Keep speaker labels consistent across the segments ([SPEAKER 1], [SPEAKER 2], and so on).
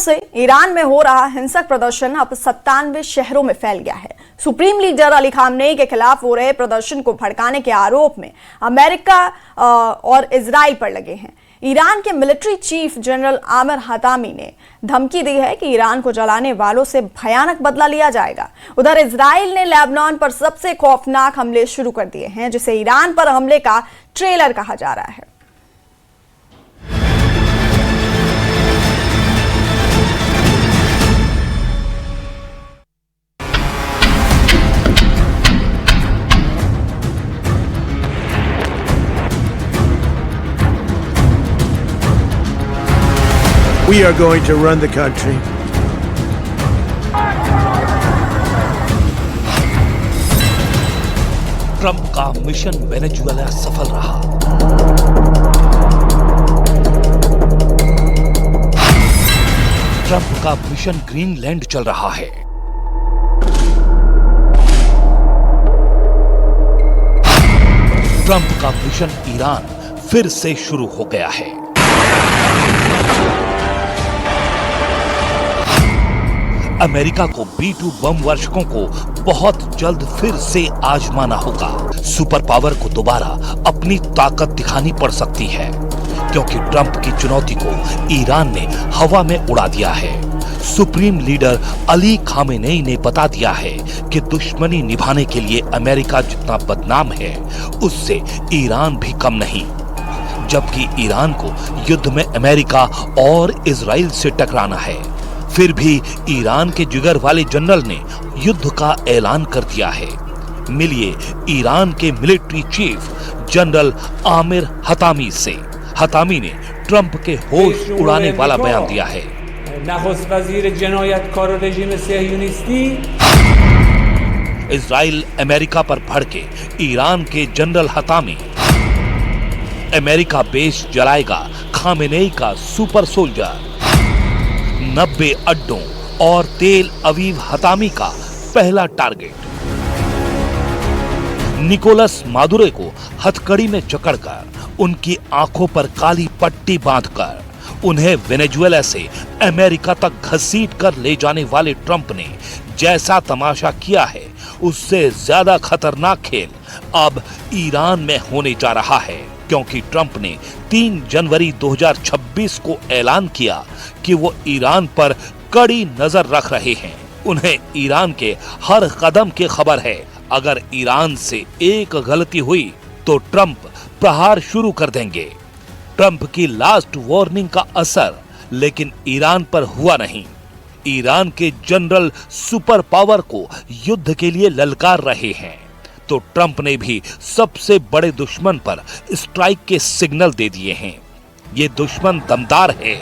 [SPEAKER 1] से ईरान में हो रहा हिंसक प्रदर्शन अब 97 शहरों में फैल गया है। सुप्रीम लीडर अली खामनेई के खिलाफ हो रहे प्रदर्शन को भड़काने के आरोप में अमेरिका और इजराइल पर लगे हैं। ईरान के military chief general Aamir Hatami ने धमकी दी है कि ईरान को जलाने वालों से भयानक बदला लिया जाएगा। उधर इजराइल ने लेबनान पर सबसे खौफनाक हमले शुरू कर दिए हैं, जिसे ईरान पर हमले का ट्रेलर कहा जा रहा है।
[SPEAKER 2] We are going to run the country.
[SPEAKER 3] Trump का मिशन वेनेजुएला सफल रहा। ट्रंप का मिशन ग्रीनलैंड चल रहा है। ट्रंप का मिशन ईरान फिर से शुरू हो गया है। अमेरिका को B-2 बम वर्षकों को बहुत जल्द फिर से आजमाना होगा। सुपर पावर को दोबारा अपनी ताकत दिखानी पड़ सकती है, क्योंकि ट्रंप की चुनौती को ईरान ने हवा में उड़ा दिया है। सुप्रीम लीडर अली खामेनेई ने बता दिया है कि दुश्मनी निभाने के लिए अमेरिका जितना बदनाम है, उससे ईरान भी कम नहीं। जबकि ईरान को युद्ध में अमेरिका और इजराइल से टकराना है, फिर भी ईरान के जिगर वाले जनरल ने युद्ध का ऐलान कर दिया है। मिलिए ईरान के military chief general Aamir Hatami से। हतामी ने ट्रंप के होश उड़ाने वाला बयान दिया है। इजराइल अमेरिका पर भड़के ईरान के general Hatami. America base जलाएगा Khamenei का सुपर सोल्जर। 90 अड्डों और तेल अवीव हतामी का पहला टारगेट। निकोलस मादुरो को हथकड़ी में जकड़कर उनकी आंखों पर काली पट्टी बांधकर उन्हें वेनेजुएला से अमेरिका तक घसीट कर ले जाने वाले ट्रंप ने जैसा तमाशा किया है, उससे ज्यादा खतरनाक खेल अब ईरान में होने जा रहा है, क्योंकि ट्रंप ने 3 जनवरी 2026 को ऐलान किया कि वो ईरान पर कड़ी नजर रख रहे हैं। उन्हें ईरान के हर कदम की खबर है। अगर ईरान से एक गलती हुई तो ट्रंप प्रहार शुरू कर देंगे। ट्रंप की लास्ट वार्निंग का असर लेकिन ईरान पर हुआ नहीं। ईरान के जनरल सुपर पावर को युद्ध के लिए ललकार रहे हैं, तो ट्रंप ने भी सबसे बड़े दुश्मन पर स्ट्राइक के सिग्नल दे दिए हैं। ये दुश्मन दमदार है,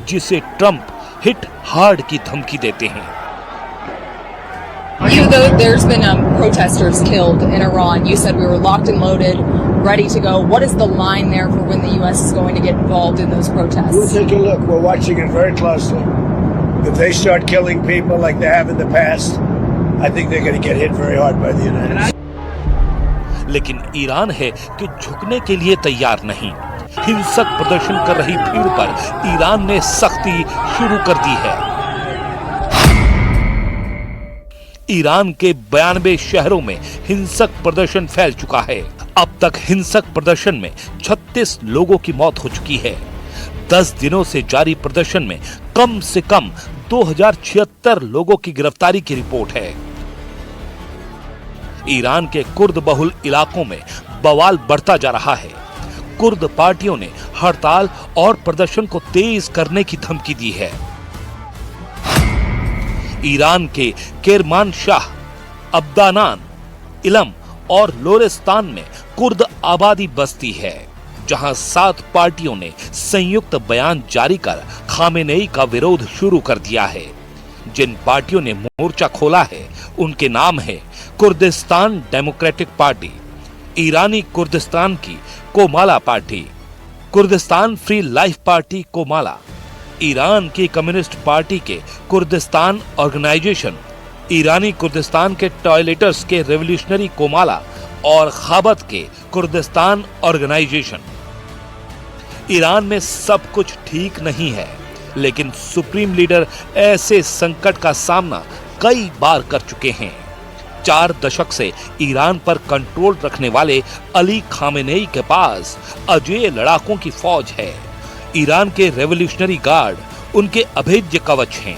[SPEAKER 3] जिसे ट्रंप हिट हार्ड की धमकी देते हैं।
[SPEAKER 4] There's been protesters killed in Iran. You said we were locked and loaded, ready to go. What is the line there for when the U.S. is going to get involved in those protests?
[SPEAKER 2] We'll take a look. We're watching it very closely. If they start killing people like they have in the past, I think they're going to get hit very hard by the United States.
[SPEAKER 3] लेकिन Iran है कि झुकने के लिए तैयार नहीं। हिंसक प्रदर्शन कर रही भीड़ पर ईरान ने सख्ती शुरू कर दी है। ईरान के 92 शहरों में हिंसक प्रदर्शन फैल चुका है। अब तक हिंसक प्रदर्शन में 36 लोगों की मौत हो चुकी है। 10 दिनों से जारी प्रदर्शन में कम से कम 2076 लोगों की गिरफ्तारी की रिपोर्ट है। ईरान के कुर्द बहुल इलाकों में बवाल बढ़ता जा रहा है। कुर्द पार्टियों ने हड़ताल और प्रदर्शन को तेज करने की धमकी दी है। ईरान के केरमानशाह, अब्दानान, इलम और लोरेस्तान में कुर्द आबादी बसती है, जहां 7 पार्टियों ने संयुक्त बयान जारी कर खामेनेई का विरोध शुरू कर दिया है। जिन पार्टियों ने मोर्चा खोला है उनके नाम है कुर्दिस्तान डेमोक्रेटिक पार्टी, ईरानी कुर्दिस्तान की Komala party, Kurdistan free life party Komala, Iran की कम्युनिस्ट पार्टी के कुर्दिस्तान ऑर्गेनाइजेशन, ईरानी कुर्दिस्तान के टॉयलेटर्स के रेवोल्यूशनरी कोमाला और खाबत के कुर्दिस्तान ऑर्गेनाइजेशन। ईरान में सब कुछ ठीक नहीं है, लेकिन सुप्रीम लीडर ऐसे संकट का सामना कई बार कर चुके हैं। 4 दशक से ईरान पर कंट्रोल रखने वाले अली खामेनेई के पास अजेय लड़ाकों की फौज है। ईरान के रेवोल्यूशनरी गार्ड उनके अभेद्य कवच हैं।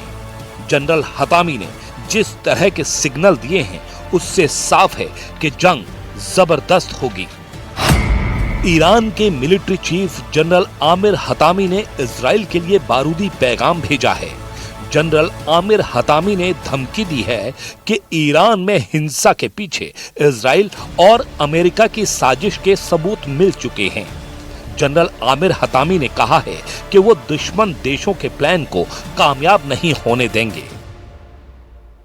[SPEAKER 3] जनरल हतामी ने जिस तरह के सिग्नल दिए हैं उससे साफ है कि जंग जबरदस्त होगी। ईरान के military chief general Aamir Hatami ने इजराइल के लिए बारूदी पैगाम भेजा है। जनरल आमिर हतामी ने धमकी दी है कि ईरान में हिंसा के पीछे इजराइल और अमेरिका की साजिश के सबूत मिल चुके हैं। जनरल आमिर हतामी ने कहा है कि वो दुश्मन देशों के प्लान को कामयाब नहीं होने देंगे।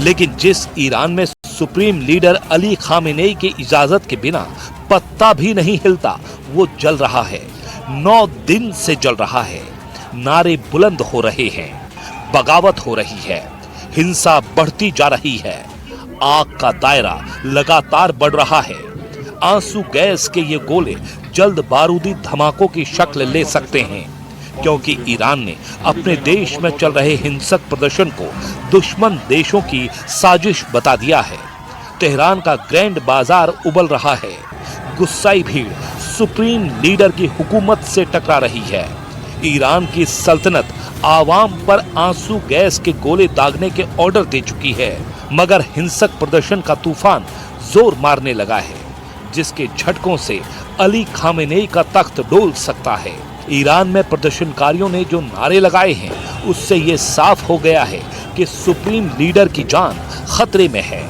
[SPEAKER 3] लेकिन जिस ईरान में सुप्रीम लीडर अली खामेनेई की इजाजत के बिना पत्ता भी नहीं हिलता, वो जल रहा है। 9 दिन से जल रहा है। नारे बुलंद हो रहे हैं, बगावत हो रही है, हिंसा बढ़ती जा रही है, आग का दायरा लगातार बढ़ रहा है। आंसू गैस के ये गोले जल्द बारूदी धमाकों की शक्ल ले सकते हैं, क्योंकि ईरान ने अपने देश में चल रहे हिंसक प्रदर्शन को दुश्मन देशों की साजिश बता दिया है। तेहरान का ग्रैंड बाजार उबल रहा है। गुस्साई भीड़ सुप्रीम लीडर की हुकूमत से टकरा रही है। ईरान की सल्तनत आवाम पर आंसू गैस के गोले दागने के ऑर्डर दे चुकी है, मगर हिंसक प्रदर्शन का तूफान जोर मारने लगा है, जिसके झटकों से अली खामेनेई का तख्त डोल सकता है। ईरान में प्रदर्शनकारियों ने जो नारे लगाए हैं उससे ये साफ हो गया है कि सुप्रीम लीडर की जान खतरे में है।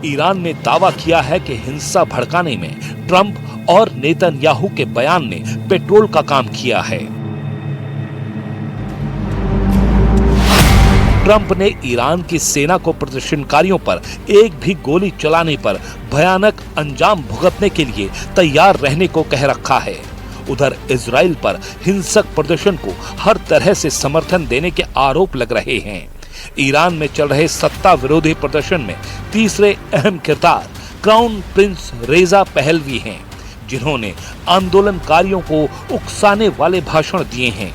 [SPEAKER 3] ईरान ने दावा किया है कि हिंसा भड़काने में ट्रंप और नेतन्याहू के बयान ने पेट्रोल का काम किया है। ट्रंप ने ईरान की सेना को प्रदर्शनकारियों पर एक भी गोली चलाने पर भयानक अंजाम भुगतने के लिए तैयार रहने को कह रखा है। उधर इजराइल पर हिंसक प्रदर्शन को हर तरह से समर्थन देने के आरोप लग रहे हैं। ईरान में चल रहे सत्ता विरोधी प्रदर्शन में तीसरे अहम किरदार क्राउन प्रिंस रेजा पहलवी हैं, जिन्होंने आंदोलनकारियों को उकसाने वाले भाषण दिए हैं।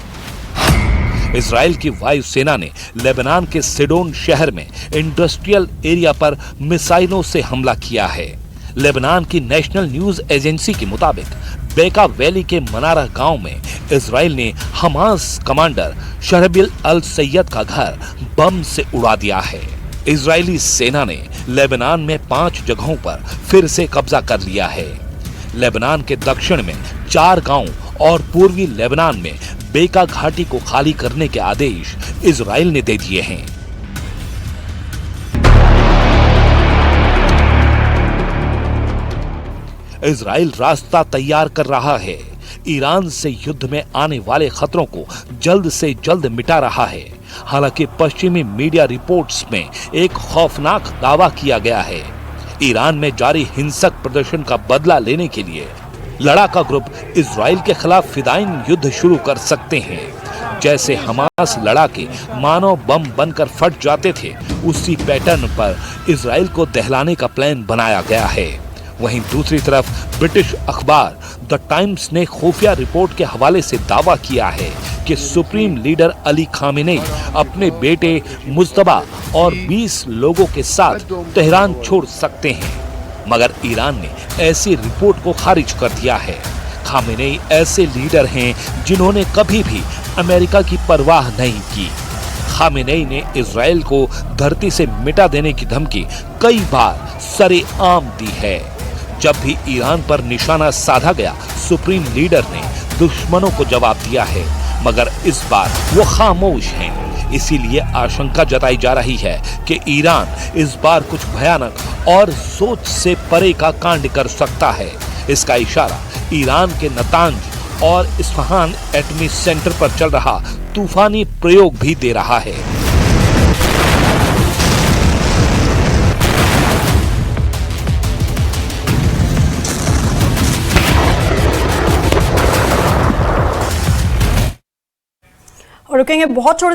[SPEAKER 3] इजराइल की वायुसेना ने लेबनान के सिडोन शहर में इंडस्ट्रियल एरिया पर मिसाइलों से हमला किया है। लेबनान की नेशनल न्यूज एजेंसी के मुताबिक बेका वैली के मनारा गांव में इजराइल ने हमास कमांडर शरबिल अल सैयद का घर बम से उड़ा दिया है। इजरायली सेना ने लेबनान में 5 जगहों पर फिर से कब्जा कर लिया है। लेबनान के दक्षिण में 4 गांव और पूर्वी लेबनान में बेका घाटी को खाली करने के आदेश इजराइल ने दे दिए हैं। इजराइल रास्ता तैयार कर रहा है। ईरान से युद्ध में आने वाले खतरों को जल्द से जल्द मिटा रहा है। हालांकि पश्चिमी मीडिया रिपोर्ट्स में एक खौफनाक दावा किया गया है। ईरान में जारी हिंसक प्रदर्शन का बदला लेने के लिए लड़ाका ग्रुप इजराइल के खिलाफ फिदायीन युद्ध शुरू कर सकते हैं। जैसे हमास लड़ाके मानव बम बनकर फट जाते थे, उसी पैटर्न पर इजराइल को दहलाने का प्लान बनाया गया है। वहीं दूसरी तरफ ब्रिटिश अखबार द टाइम्स ने खुफिया रिपोर्ट के हवाले से दावा किया है कि सुप्रीम लीडर अली खामेनेई अपने बेटे मुज्तबा और 20 लोगों के साथ तेहरान छोड़ सकते हैं, मगर ईरान ने ऐसी रिपोर्ट को खारिज कर दिया है। खामेनेई ऐसे लीडर हैं जिन्होंने कभी भी अमेरिका की परवाह नहीं की। खामेनेई ने इजराइल को धरती से मिटा देने की धमकी कई बार सरेआम दी है। जब भी ईरान पर निशाना साधा गया, सुप्रीम लीडर ने दुश्मनों को जवाब दिया है, मगर इस बार वो खामोश हैं। इसीलिए आशंका जताई जा रही है कि ईरान इस बार कुछ भयानक और सोच से परे का कांड कर सकता है। इसका इशारा ईरान के नतांज और इस्फहान एटमी सेंटर पर चल रहा तूफानी प्रयोग भी दे रहा है।
[SPEAKER 1] और रुकेंगे बहुत छोटे